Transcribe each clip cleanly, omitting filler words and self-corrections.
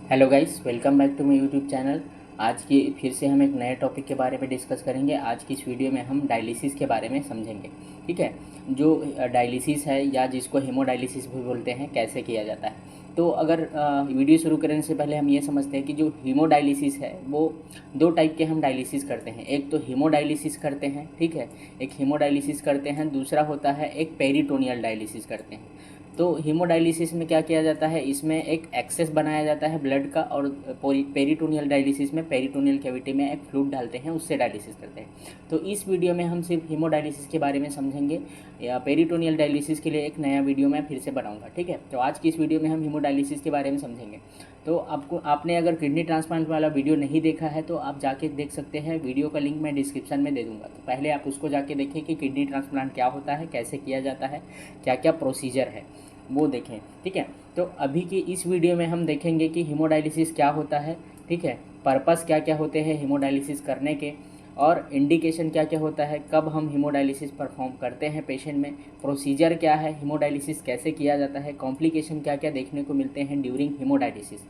Hello guys, welcome back to my YouTube channel. आज की फिर से हम एक नए टॉपिक के बारे में डिस्कस करेंगे। आज की इस वीडियो में हम डायलिसिस के बारे में समझेंगे। ठीक है, जो डायलिसिस है या जिसको हेमोडायलिसिस भी बोलते हैं, कैसे किया जाता है। तो अगर वीडियो शुरू करने से पहले हम ये समझते हैं कि जो हीमोडायलिसिस है वो दो टाइप के हम डायलिसिस करते हैं। एक तो हीमोडायलिसिस करते हैं, ठीक है, एक हीमोडायलिसिस करते हैं। दूसरा होता है एक पेरिटोनियल डायलिसिस करते हैं। तो हीमोडायलिसिस में क्या किया जाता है, इसमें एक एक्सेस बनाया जाता है ब्लड का, और पेरिटोनियल डायलिसिस में पेरिटोनियल कैविटी में एक फ्लूइड डालते हैं, उससे डायलिसिस करते हैं। तो इस वीडियो में हम सिर्फ हीमोडायलिसिस के बारे में समझेंगे। या पेरिटोनियल डायलिसिस के लिए एक नया वीडियो मैं फिर से बनाऊंगा। ठीक है, तो आज की इस वीडियो में हम हीमोडायलिसिस के बारे में समझेंगे। तो आपने अगर किडनी ट्रांसप्लांट वाला वीडियो नहीं देखा है तो आप जाके देख सकते हैं। वीडियो का लिंक मैं डिस्क्रिप्शन में दे दूंगा। तो पहले आप उसको जाके देखें कि किडनी ट्रांसप्लांट क्या होता है, कैसे किया जाता है, क्या क्या प्रोसीजर है, वो देखें। ठीक है, तो अभी की इस वीडियो में हम देखेंगे कि हीमोडायलिसिस क्या होता है। ठीक है, पर्पस क्या क्या होते हैं हीमोडायलिसिस करने के, और इंडिकेशन क्या क्या होता है, कब हम हीमोडायलिसिस परफॉर्म करते हैं पेशेंट में, प्रोसीजर क्या है, हीमोडायलिसिस कैसे किया जाता है, कॉम्प्लिकेशन क्या क्या देखने को मिलते हैं during haemodialysis,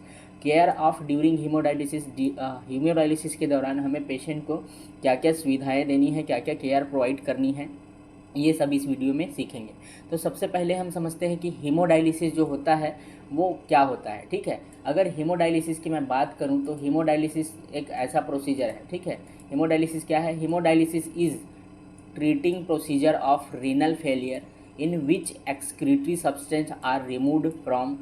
care of during haemodialysis. Haemodialysis के दौरान हमें पेशेंट को क्या क्या सुविधाएं देनी है, क्या क्या केयर प्रोवाइड करनी है, ये सब इस वीडियो में सीखेंगे। तो सबसे पहले हम समझते हैं कि हीमोडायलिसिस जो होता है वो क्या होता है। ठीक है, अगर हीमोडायलिसिस की मैं बात करूं तो हीमोडायलिसिस एक ऐसा प्रोसीजर है। ठीक है, हीमोडायलिसिस क्या है, haemodialysis is treating procedure of renal failure in which excretory substance are removed from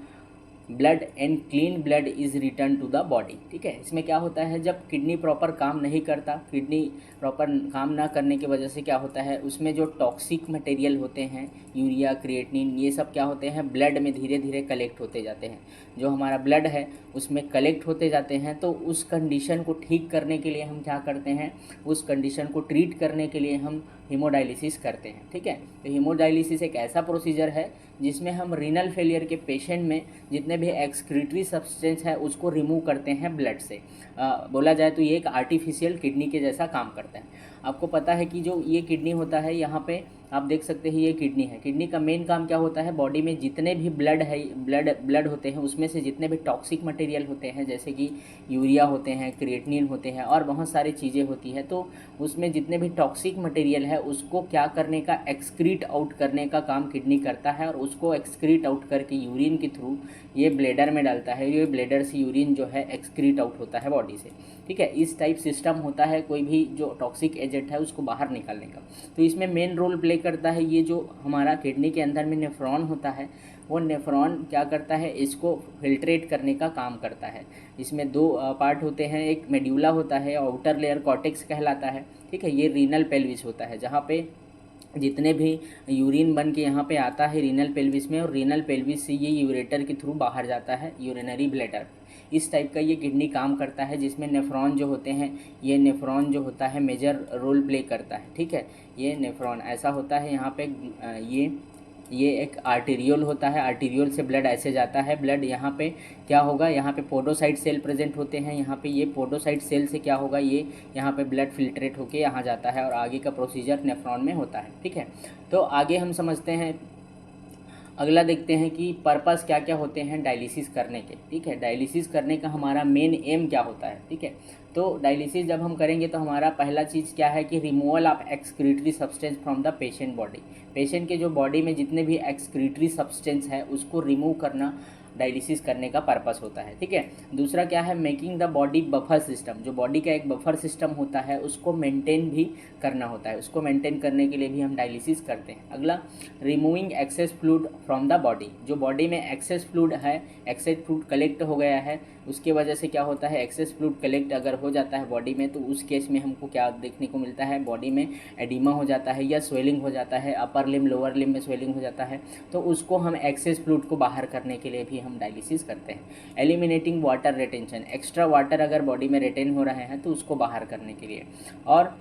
blood and clean blood is return to the body. ठीक है, इसमें क्या होता है, जब किडनी प्रॉपर काम नहीं करता, किडनी प्रॉपर काम ना करने की वजह से क्या होता है, उसमें जो टॉक्सिक मटेरियल होते हैं, यूरिया, क्रिएटिनिन, ये सब क्या होते हैं, ब्लड में धीरे धीरे कलेक्ट होते जाते हैं। जो हमारा ब्लड है उसमें कलेक्ट होते जाते हैं। तो उस कंडीशन को ठीक करने के लिए हम क्या करते हैं, उस कंडीशन को ट्रीट करने के लिए हम हीमोडायलिसिस करते हैं। ठीक है, तो हीमोडायलिसिस एक ऐसा प्रोसीजर है जिसमें हम रीनल फेलियर के पेशेंट में जितने भी एक्सक्रीटरी सब्सटेंस है उसको रिमूव करते हैं ब्लड से। बोला जाए तो ये एक आर्टिफिशियल किडनी के जैसा काम करता है। आपको पता है कि जो ये किडनी होता है, यहाँ पे आप देख सकते हैं ये किडनी है। किडनी का मेन काम क्या होता है, बॉडी में जितने भी ब्लड होते हैं उसमें से जितने भी टॉक्सिक मटेरियल होते हैं, जैसे कि यूरिया होते हैं, क्रिएटिनिन होते हैं और बहुत सारी चीज़ें होती हैं, तो उसमें जितने भी टॉक्सिक मटेरियल है उसको क्या करने का, एक्सक्रीट आउट करने का काम किडनी करता है। और उसको एक्सक्रीट आउट करके यूरिन के थ्रू ये ब्लेडर में डालता है। ये ब्लेडर से यूरिन जो है एक्सक्रीट आउट होता है बॉडी से। ठीक है, इस टाइप सिस्टम होता है कोई भी जो टॉक्सिक एजेंट है उसको बाहर निकालने का। तो इसमें मेन रोल प्ले करता है ये जो हमारा किडनी के अंदर में नेफ्रॉन होता है, वो नेफ्रॉन क्या करता है, इसको फिल्ट्रेट करने का काम करता है। इसमें दो पार्ट होते हैं, एक मेड्यूला होता है, आउटर लेयर कॉर्टेक्स कहलाता है। ठीक है, ये रीनल पेल्विस होता है जहाँ पे जितने भी यूरिन बन के यहाँ पे आता है रीनल पेल्विस में, और रीनल पेल्विस से ये यूरेटर के थ्रू बाहर जाता है यूरिनरी ब्लैडर। इस टाइप का ये किडनी काम करता है, जिसमें नेफ्रॉन जो होते हैं, ये नेफ्रॉन जो होता है मेजर रोल प्ले करता है। ठीक है, ये नेफ्रॉन ऐसा होता है यहाँ पे, ये एक आर्टीरियोल होता है। आर्टीरियोल से ब्लड ऐसे जाता है। ब्लड यहाँ पे क्या होगा, यहाँ पे पोडोसाइट सेल प्रेजेंट होते हैं। यहाँ पे ये पोडोसाइट सेल से क्या होगा, ये यहाँ पे ब्लड फिल्ट्रेट होके यहाँ जाता है और आगे का प्रोसीजर नेफ्रॉन में होता है। ठीक है, तो आगे हम समझते हैं, अगला देखते हैं कि पर्पस क्या क्या होते हैं डायलिसिस करने के। ठीक है, डायलिसिस करने का हमारा मेन एम क्या होता है। ठीक है, तो डायलिसिस जब हम करेंगे तो हमारा पहला चीज़ क्या है कि removal of excretory substance from the patient body. Patient के जो बॉडी में जितने भी एक्सक्रीटरी सब्सटेंस है उसको रिमूव करना डायलिसिस करने का पर्पस होता है। ठीक है, दूसरा क्या है, making the body buffer system. जो बॉडी का एक बफर सिस्टम होता है उसको मेंटेन भी करना होता है। उसको मेंटेन करने के लिए भी हम डायलिसिस करते हैं। अगला, removing access fluid from the body. जो बॉडी में एक्सेस फ्लूइड है, एक्सेस फ्लूइड कलेक्ट हो गया है, उसके वजह से क्या होता है, एक्सेस फ्लूइड कलेक्ट अगर हो जाता है बॉडी में तो उस केस में हमको क्या देखने को मिलता है, बॉडी में एडिमा हो जाता है या स्वेलिंग हो जाता है, अपर लिम लोअर लिम में स्वेलिंग हो जाता है। तो उसको हम एक्सेस फ्लूइड को बाहर करने के लिए भी हम डायलिसिस करते हैं। Eliminating water retention, extra water अगर बॉडी में रिटेन हो रहे हैं तो उसको बाहर करने के लिए। और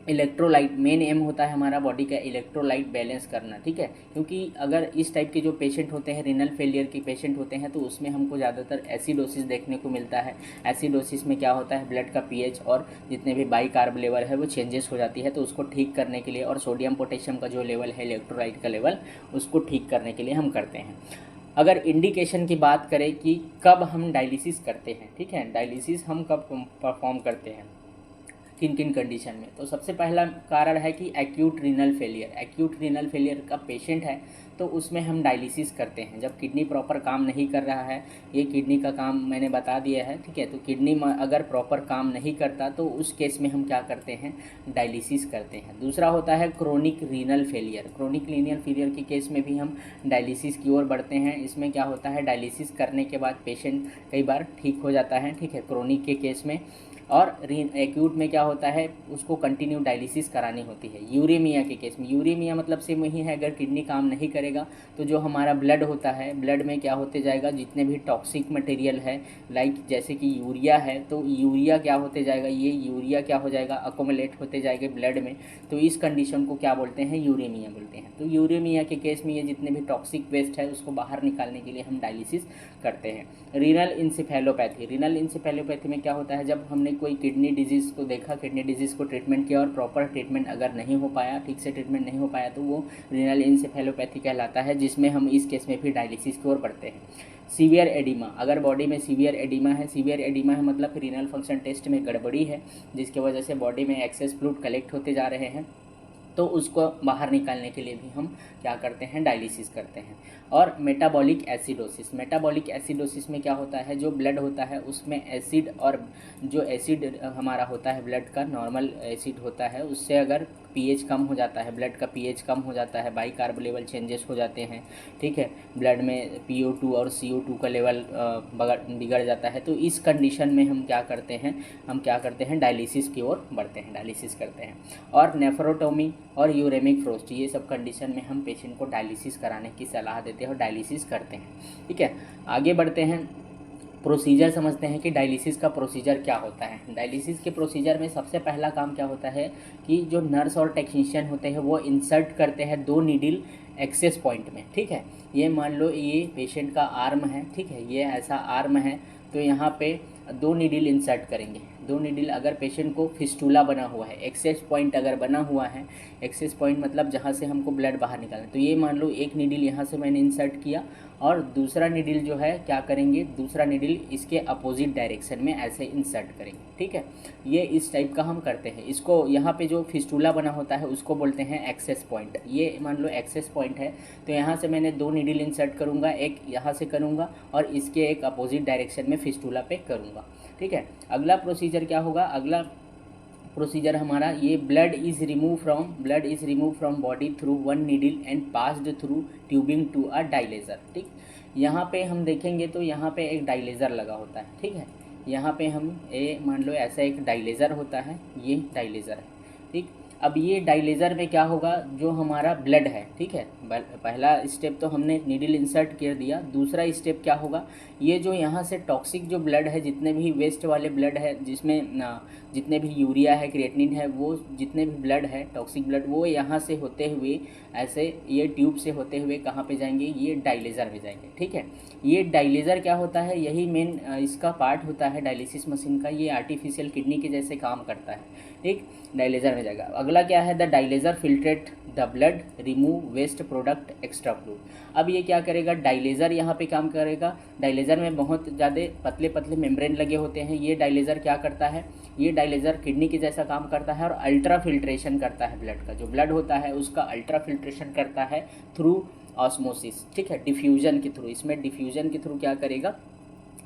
इलेक्ट्रोलाइट, मेन एम होता है हमारा बॉडी का इलेक्ट्रोलाइट बैलेंस करना। ठीक है, क्योंकि अगर इस टाइप के जो पेशेंट होते हैं, रीनल फेलियर के पेशेंट होते हैं, तो उसमें हमको ज़्यादातर एसिडोसिस देखने को मिलता है। एसिडोसिस में क्या होता है, ब्लड का पीएच और जितने भी बाई कार्ब लेवल है वो चेंजेस हो जाती है। तो उसको ठीक करने के लिए, और सोडियम पोटेशियम का जो लेवल है, इलेक्ट्रोलाइट का लेवल, उसको ठीक करने के लिए हम करते हैं। अगर इंडिकेशन की बात करें कि कब हम डायलिसिस करते हैं, ठीक है, डायलिसिस हम कब परफॉर्म करते हैं, किन किन कंडीशन में, तो सबसे पहला कारण है कि acute renal failure. Acute renal failure का पेशेंट है तो उसमें हम डायलिसिस करते हैं जब किडनी प्रॉपर काम नहीं कर रहा है। ये किडनी का काम मैंने बता दिया है, ठीक है। तो किडनी अगर प्रॉपर काम नहीं करता तो उस केस में हम क्या करते हैं, डायलिसिस करते हैं। दूसरा होता है chronic renal failure. Chronic renal failure के केस में भी हम डायलिसिस की ओर बढ़ते हैं। इसमें क्या होता है, डायलिसिस करने के बाद पेशेंट कई बार ठीक हो जाता है, ठीक है, क्रोनिक के केस में। और एक्यूट में क्या होता है, उसको कंटिन्यू डायलिसिस करानी होती है। यूरेमिया के केस में, यूरेमिया मतलब सेम वही है, अगर किडनी काम नहीं करेगा तो जो हमारा ब्लड होता है, ब्लड में क्या होते जाएगा, जितने भी टॉक्सिक मटेरियल है, लाइक जैसे कि यूरिया है, तो यूरिया क्या होते जाएगा, ये यूरिया क्या हो जाएगा, अकोमुलेट होते जाएंगे ब्लड में। तो इस कंडीशन को क्या बोलते हैं, यूरेमिया बोलते हैं। तो यूरेमिया के केस में ये जितने भी टॉक्सिक वेस्ट है उसको बाहर निकालने के लिए हम डायलिसिस करते हैं। Renal encephalopathy. रीनल इंसेफेलोपैथी में क्या होता है, जब हमने कोई किडनी डिजीज़ को देखा, किडनी डिजीज़ को ट्रीटमेंट किया और प्रॉपर ट्रीटमेंट अगर नहीं हो पाया, ठीक से ट्रीटमेंट नहीं हो पाया, तो वो रीनल इंसेफेलोपैथी कहलाता है, जिसमें हम इस केस में भी डायलिसिस की ओर बढ़ते हैं। Severe oedema. अगर बॉडी में सीवियर एडिमा है, सीवियर एडिमा है मतलब रीनल फंक्शन टेस्ट में गड़बड़ी है, जिसकी वजह से बॉडी में एक्सेस फ्लूइड कलेक्ट होते जा रहे हैं, तो उसको बाहर निकालने के लिए भी हम क्या करते हैं, डायलिसिस करते हैं। और मेटाबॉलिक एसिडोसिस। मेटाबॉलिक एसिडोसिस में क्या होता है, जो ब्लड होता है उसमें एसिड, और जो एसिड हमारा होता है ब्लड का नॉर्मल एसिड होता है, उससे अगर पीएच कम हो जाता है, ब्लड का पीएच कम हो जाता है, बाइकार्ब लेवल चेंजेस हो जाते हैं, ठीक है, ब्लड में PO2 और CO2 का लेवल बिगड़ जाता है, तो इस कंडीशन में हम क्या करते हैं, डायलिसिस की ओर बढ़ते हैं, डायलिसिस करते हैं। और नेफ्रोटोमी और यूरेमिक फ्रोस्ट, ये सब कंडीशन में हम पेशेंट को डायलिसिस कराने की सलाह देते हैं और डायलिसिस करते हैं, ठीक है। आगे बढ़ते हैं, प्रोसीजर समझते हैं कि डायलिसिस का प्रोसीजर क्या होता है। डायलिसिस के प्रोसीजर में सबसे पहला काम क्या होता है कि जो नर्स और टेक्नीशियन होते हैं वो इंसर्ट करते हैं 2 नीडल एक्सेस पॉइंट में, ठीक है। ये मान लो ये पेशेंट का आर्म है, ठीक है, ये ऐसा आर्म है, तो यहाँ पे 2 नीडल इंसर्ट करेंगे। 2 नीडल, अगर पेशेंट को फिस्टूला बना हुआ है, एक्सेस पॉइंट अगर बना हुआ है, एक्सेस पॉइंट मतलब जहाँ से हमको ब्लड बाहर निकालना है, तो ये मान लो एक नीडल यहाँ से मैंने इंसर्ट किया, और दूसरा नीडल जो है क्या करेंगे, दूसरा नीडल इसके अपोजिट डायरेक्शन में ऐसे इंसर्ट करेंगे, ठीक है। ये इस टाइप का हम करते हैं। इसको यहाँ पे जो फिस्टूला बना होता है उसको बोलते हैं एक्सेस पॉइंट। ये मान लो एक्सेस पॉइंट है, तो यहाँ से मैंने 2 नीडल इंसर्ट करूँगा, एक यहाँ से करूँगा और इसके एक अपोजिट डायरेक्शन में फिस्टूला पे करूँगा, ठीक है। अगला प्रोसीजर क्या होगा, अगला प्रोसीजर हमारा ये blood is remove from body through 1 needle and passed through tubing to a dialyser, ठीक। यहाँ पे हम देखेंगे तो यहाँ पे एक डायलेजर लगा होता है, ठीक है। यहाँ पे हम मान लो ऐसा एक डायलेजर होता है, ये डायलेजर है, ठीक। अब ये डायलेजर में क्या होगा, जो हमारा ब्लड है, ठीक है, पहला स्टेप तो हमने नीडल इंसर्ट कर दिया। दूसरा स्टेप क्या होगा, ये जो यहाँ से टॉक्सिक जो ब्लड है, जितने भी वेस्ट वाले ब्लड है, जिसमें जितने भी यूरिया है, क्रिएटिनिन है, वो जितने भी ब्लड है टॉक्सिक ब्लड, वो यहाँ से होते हुए ऐसे ये ट्यूब से होते हुए कहाँ पे जाएंगे, ये डायलेजर में जाएंगे, ठीक है। ये डायलेजर क्या होता है, यही मेन इसका पार्ट होता है डायलिसिस मशीन का। ये आर्टिफिशियल किडनी के जैसे काम करता है, ठीक, डायलेजर में जाएगा। अगला क्या है, the dialyser filtrate the blood, remove waste product, extra fluid. अब ये क्या करेगा, डायलेजर यहाँ पे काम करेगा। डायलेजर में बहुत ज़्यादा पतले पतले मेम्ब्रेन लगे होते हैं। ये डायलेजर क्या करता है, ये डायलेजर किडनी के जैसा काम करता है और अल्ट्रा फिल्ट्रेशन करता है ब्लड का। जो ब्लड होता है उसका अल्ट्रा फिल्ट्रेशन करता है थ्रू ऑस्मोसिस, ठीक है, डिफ्यूजन के थ्रू। इसमें डिफ्यूजन के थ्रू क्या करेगा,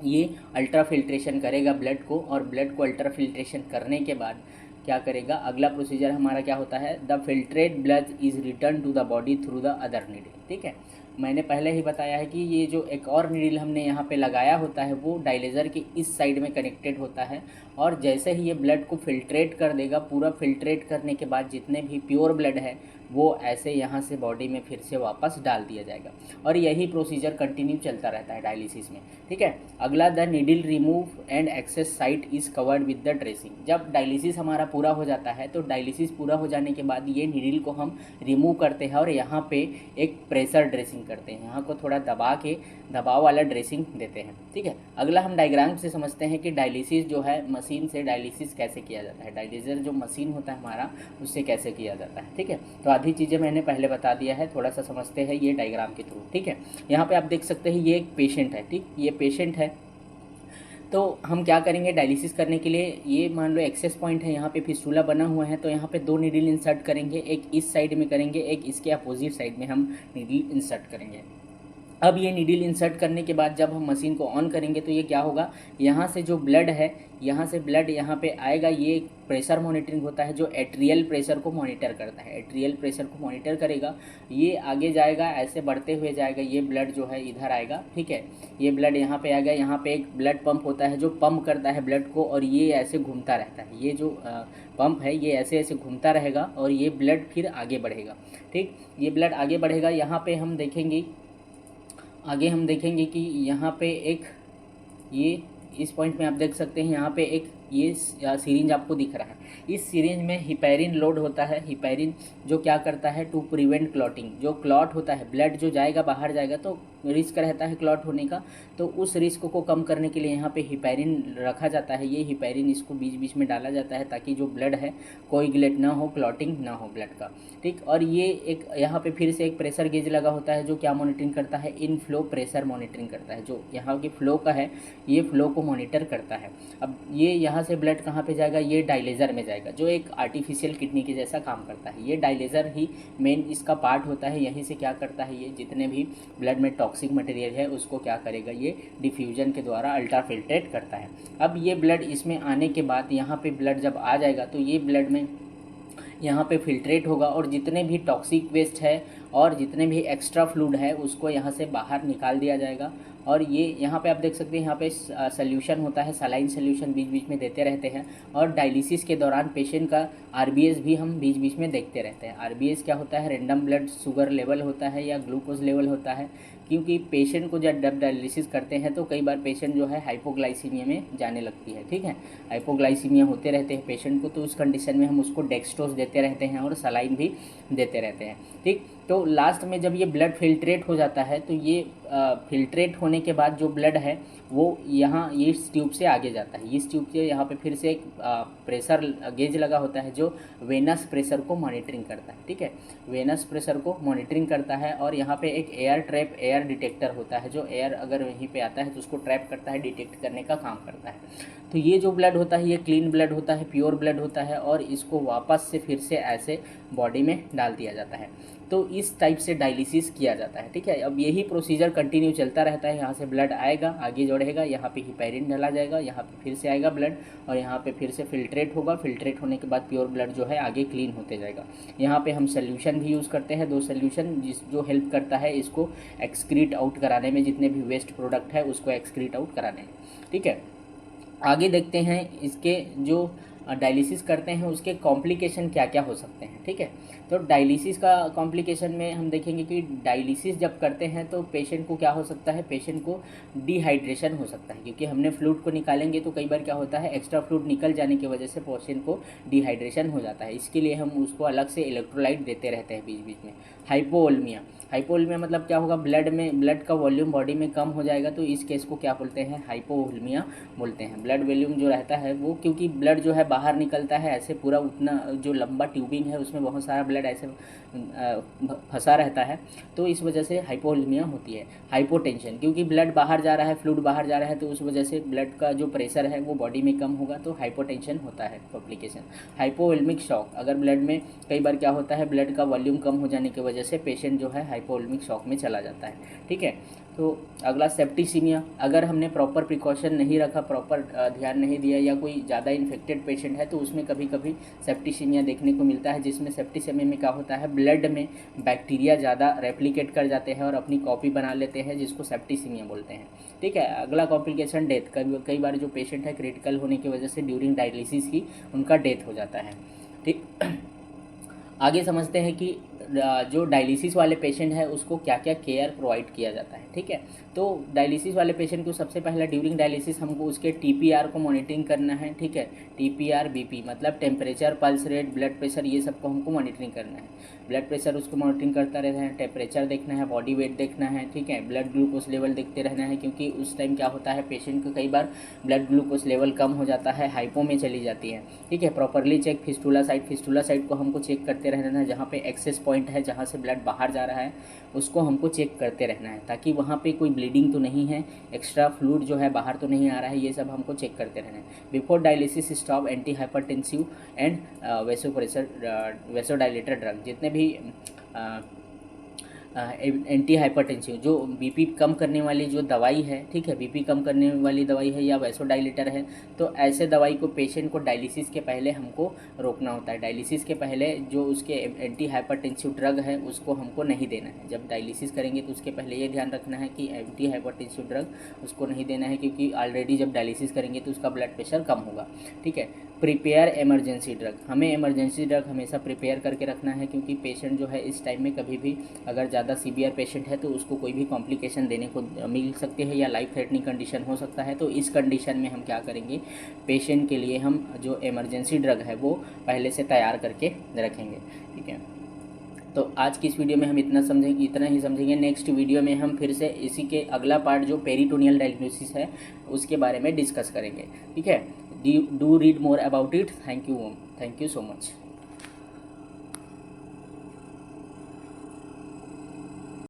ये अल्ट्रा फिल्ट्रेशन करेगा ब्लड को, और ब्लड को अल्ट्रा फिल्ट्रेशन करने के बाद क्या करेगा, अगला प्रोसीजर हमारा क्या होता है, the filtrate blood is return to the body through the other needle, ठीक है। मैंने पहले ही बताया है कि ये जो एक और नीडल हमने यहाँ पे लगाया होता है वो डायलेजर के इस साइड में कनेक्टेड होता है, और जैसे ही ये ब्लड को फिल्ट्रेट कर देगा, पूरा फिल्ट्रेट करने के बाद जितने भी प्योर ब्लड है वो ऐसे यहाँ से बॉडी में फिर से वापस डाल दिया जाएगा, और यही प्रोसीजर कंटिन्यू चलता रहता है डायलिसिस में, ठीक है। अगला, the needle remove and access site is covered with the dressing. जब डायलिसिस हमारा पूरा हो जाता है तो डायलिसिस पूरा हो जाने के बाद ये नीडल को हम रिमूव करते हैं और यहाँ पे एक प्रेशर ड्रेसिंग करते हैं, यहाँ को थोड़ा दबा के दबाव वाला ड्रेसिंग देते हैं, ठीक है। अगला हम डायग्राम से समझते हैं कि डायलिसिस जो है मशीन से डायलिसिस कैसे किया जाता है, डायलिसिस जो मशीन होता है हमारा उससे कैसे किया जाता है, ठीक है। तो आधी चीज़ें मैंने पहले बता दिया है, थोड़ा सा समझते हैं ये डायग्राम के थ्रू। ठीक है, यहाँ पे आप देख सकते हैं ये एक पेशेंट है। ठीक, ये पेशेंट है। तो हम क्या करेंगे डायलिसिस करने के लिए, ये मान लो एक्सेस पॉइंट है, यहाँ पे फिस्टूला बना हुआ है, तो यहाँ पे 2 नीडल इंसर्ट करेंगे, एक इस साइड में करेंगे, एक इसके अपोजिट साइड में हम नीडल इंसर्ट करेंगे। अब ये नीडल इंसर्ट करने के बाद जब हम मशीन को ऑन करेंगे तो ये क्या होगा, यहाँ से जो ब्लड है, यहाँ से ब्लड यहाँ पे आएगा। ये प्रेशर मॉनिटरिंग होता है जो एट्रियल प्रेशर को मॉनिटर करता है, एट्रियल प्रेशर को मॉनिटर करेगा। ये आगे जाएगा, ऐसे बढ़ते हुए जाएगा, ये ब्लड जो है इधर आएगा। ठीक है, ये ब्लड यहाँ पे आ गया। यहाँ पे एक ब्लड पंप होता है जो पंप करता है ब्लड को, और ये ऐसे घूमता रहता है। ये जो पंप है ये ऐसे ऐसे घूमता रहेगा और ये ब्लड फिर आगे बढ़ेगा। ठीक, ये ब्लड आगे बढ़ेगा। यहाँ पे हम देखेंगे, आगे हम देखेंगे कि यहाँ पे एक, ये इस पॉइंट में आप देख सकते हैं यहाँ पे एक ये सिरिंज आपको दिख रहा है। इस सिरिंज में हिपैरिन लोड होता है। हिपैरिन जो क्या करता है, टू प्रिवेंट क्लॉटिंग, जो क्लॉट होता है, ब्लड जो जाएगा बाहर जाएगा तो रिस्क रहता है क्लॉट होने का, तो उस रिस्क को कम करने के लिए यहाँ पे हिपैरिन रखा जाता है। ये हिपैरिन इसको बीच बीच में डाला जाता है ताकि जो ब्लड है कोएगुलेट ना हो, क्लॉटिंग ना हो ब्लड का। ठीक, और ये एक यहाँ पे फिर से एक प्रेशर गेज लगा होता है जो क्या मॉनिटरिंग करता है, इन फ्लो प्रेशर मॉनिटरिंग करता है, जो यहाँ के फ्लो का है ये फ्लो को मॉनिटर करता है। अब ये यहाँ से ब्लड कहाँ पे जाएगा, ये डायलेजर में जाएगा जो एक आर्टिफिशियल किडनी के जैसा काम करता है। ये डायलेजर ही मेन इसका पार्ट होता है। यहीं से क्या करता है, ये जितने भी ब्लड में टॉक्सिक मटेरियल है उसको क्या करेगा, ये डिफ्यूजन के द्वारा अल्ट्रा फिल्ट्रेट करता है। अब ये ब्लड इसमें आने के बाद यहाँ पे ब्लड जब आ जाएगा तो ये ब्लड में यहाँ पे फिल्ट्रेट होगा और जितने भी टॉक्सिक वेस्ट है और जितने भी एक्स्ट्रा फ्लूइड है उसको यहाँ से बाहर निकाल दिया जाएगा। और ये यहाँ पे आप देख सकते हैं यहाँ पे सोल्यूशन होता है, सलाइन सोल्यूशन बीच बीच में देते रहते हैं। और डायलिसिस के दौरान पेशेंट का आरबीएस भी हम बीच बीच में देखते रहते हैं। आरबीएस क्या होता है, रैंडम ब्लड शुगर लेवल होता है या ग्लूकोज लेवल होता है, क्योंकि पेशेंट को जब डायलिसिस करते हैं तो कई बार पेशेंट जो है हाइपोग्लाइसीमिया में जाने लगती है। ठीक है, हाइपोग्लाइसीमिया होते रहते हैं पेशेंट को, तो उस कंडीशन में हम उसको डेक्सट्रोज देते रहते हैं और सलाइन भी देते रहते हैं। ठीक, तो लास्ट में जब ये ब्लड फिल्ट्रेट हो जाता है तो ये फिल्ट्रेट होने के बाद जो ब्लड है वो यहाँ ये इस ट्यूब से आगे जाता है। इस ट्यूब से यहाँ पे फिर से एक प्रेशर गेज लगा होता है जो वेनस प्रेशर को मॉनिटरिंग करता है। ठीक है, वेनस प्रेशर को मॉनिटरिंग करता है। और यहाँ पे एक एयर ट्रैप, एयर डिटेक्टर होता है जो एयर अगर वहीं पे आता है तो उसको ट्रैप करता है, डिटेक्ट करने का काम करता है। तो ये जो ब्लड होता है ये क्लीन ब्लड होता है, प्योर ब्लड होता है, और इसको वापस से फिर से ऐसे बॉडी में डाल दिया जाता है। तो इस टाइप से डायलिसिस किया जाता है। ठीक है, अब यही प्रोसीजर कंटिन्यू चलता रहता है। यहाँ से ब्लड आएगा, आगे जोड़ेगा, यहाँ पे हिपैरिन डाला जाएगा, यहाँ पे फिर से आएगा ब्लड और यहाँ पे फिर से फिल्ट्रेट होगा। फिल्ट्रेट होने के बाद प्योर ब्लड जो है आगे क्लीन होते जाएगा। यहाँ पे हम सोल्यूशन भी यूज़ करते हैं, 2 सोल्यूशन जो हेल्प करता है इसको एक्सक्रीट आउट कराने में, जितने भी वेस्ट प्रोडक्ट है उसको एक्सक्रीट आउट कराने में। ठीक है, आगे देखते हैं इसके जो डायलिसिस करते हैं उसके कॉम्प्लिकेशन क्या क्या हो सकते हैं। ठीक है, तो डायलिसिस का कॉम्प्लिकेशन में हम देखेंगे कि डायलिसिस जब करते हैं तो पेशेंट को क्या हो सकता है, पेशेंट को डिहाइड्रेशन हो सकता है, क्योंकि हमने फ्लूइड को निकालेंगे तो कई बार क्या होता है एक्स्ट्रा फ्लूइड निकल जाने की वजह से पेशेंट को डिहाइड्रेशन हो जाता है। इसके लिए हम उसको अलग से इलेक्ट्रोलाइट देते रहते हैं बीच बीच में। हाइपोवोलेमिया, हाइपोवोलेमिया मतलब क्या होगा, ब्लड का वॉल्यूम बॉडी में कम हो जाएगा, तो इस केस को क्या बोलते हैं, हाइपोवोलेमिया बोलते हैं। ब्लड वॉल्यूम जो रहता है वो, क्योंकि ब्लड जो है बाहर निकलता है ऐसे पूरा, उतना जो लंबा ट्यूबिंग है उसमें बहुत सारा ब्लड ऐसे फंसा रहता है, तो इस वजह से हाइपोवोलेमिया होती है। हाइपोटेंशन, क्योंकि ब्लड बाहर जा रहा है, फ्लूइड बाहर जा रहा है, तो उस वजह से ब्लड का जो प्रेशर है वो बॉडी में कम होगा, तो हाइपोटेंशन होता है कॉम्प्लिकेशन। हाइपोवोलेमिक शॉक, अगर ब्लड में कई बार क्या होता है ब्लड का वॉल्यूम कम हो जाने की वजह से पेशेंट जो है हाइपोवोलेमिक शॉक में चला जाता है। ठीक है, तो अगला सेप्टिसीमिया, अगर हमने प्रॉपर प्रिकॉशन नहीं रखा, प्रॉपर ध्यान नहीं दिया या कोई ज़्यादा इन्फेक्टेड पेशेंट है तो उसमें कभी कभी सेप्टिसीमिया देखने को मिलता है, जिसमें सेप्टिसीमिया में क्या होता है ब्लड में बैक्टीरिया ज़्यादा रेप्लिकेट कर जाते हैं और अपनी कॉपी बना लेते हैं, जिसको सेप्टिसीमिया बोलते हैं। ठीक है, अगला कॉम्प्लिकेशन डेथ, कई बार जो पेशेंट है क्रिटिकल होने की वजह से ड्यूरिंग डायलिसिस ही उनका डेथ हो जाता है। ठीक, आगे समझते हैं कि जो डायलिसिस वाले पेशेंट है उसको क्या क्या केयर प्रोवाइड किया जाता है। ठीक है, तो डायलिसिस वाले पेशेंट को सबसे पहले ड्यूरिंग डायलिसिस हमको उसके टीपीआर को मॉनिटरिंग करना है, ठीक है। टीपीआर बीपी मतलब temperature, pulse rate, blood pressure, ये सबको हमको मॉनिटरिंग करना है। ब्लड प्रेशर उसको मॉनिटरिंग करता रहना है, टेम्परेचर देखना है, बॉडी वेट देखना है, ठीक है। ब्लड ग्लूकोज लेवल देखते रहना है, क्योंकि उस टाइम क्या होता है पेशेंट को कई बार ब्लड ग्लूकोज लेवल कम हो जाता है, हाइपो में चली जाती है, ठीक है। प्रॉपरली चेक फिस्टुला साइड को हमको चेक करते रहना है, जहाँ पे एक्सेस पॉइंट है, जहाँ से ब्लड बाहर जा रहा है उसको हमको चेक करते रहना है, ताकि वहाँ पे कोई ब्लीडिंग तो नहीं है, एक्स्ट्रा फ्लूइड जो है बाहर तो नहीं आ रहा है, ये सब हमको चेक करते रहना है। Before dialysis stop anti hypertensive and vasodilator drug, जितने भी एंटी हाइपरटेंसिव जो बीपी कम करने वाली जो दवाई है, ठीक है, बीपी कम करने वाली दवाई है या वैसोडाइलेटर है, तो ऐसे दवाई को पेशेंट को डायलिसिस के पहले हमको रोकना होता है। डायलिसिस के पहले जो उसके एंटी हाइपरटेंसिव ड्रग है उसको हमको नहीं देना है। जब डायलिसिस करेंगे तो उसके पहले ये ध्यान रखना है कि एंटी हाइपरटेंसिव ड्रग उसको नहीं देना है, क्योंकि ऑलरेडी जब डायलिसिस करेंगे तो उसका ब्लड प्रेशर कम होगा, ठीक है। प्रिपेयर इमरजेंसी ड्रग, हमें इमरजेंसी ड्रग हमेशा प्रिपेयर करके रखना है, क्योंकि पेशेंट जो है इस टाइम में कभी भी अगर ज़्यादा सीवियर पेशेंट है तो उसको कोई भी कॉम्प्लिकेशन देने को मिल सकते हैं या लाइफ थ्रेटनिंग कंडीशन हो सकता है। तो इस कंडीशन में हम क्या करेंगे, पेशेंट के लिए हम जो इमरजेंसी ड्रग है वो पहले से तैयार करके रखेंगे, ठीक है। तो आज की इस वीडियो में हम इतना ही समझेंगे। नेक्स्ट वीडियो में हम फिर से इसी के अगला पार्ट जो पेरिटोनियल डायग्नोसिस है उसके बारे में डिस्कस करेंगे, ठीक है। Do read more about it. Thank you so much.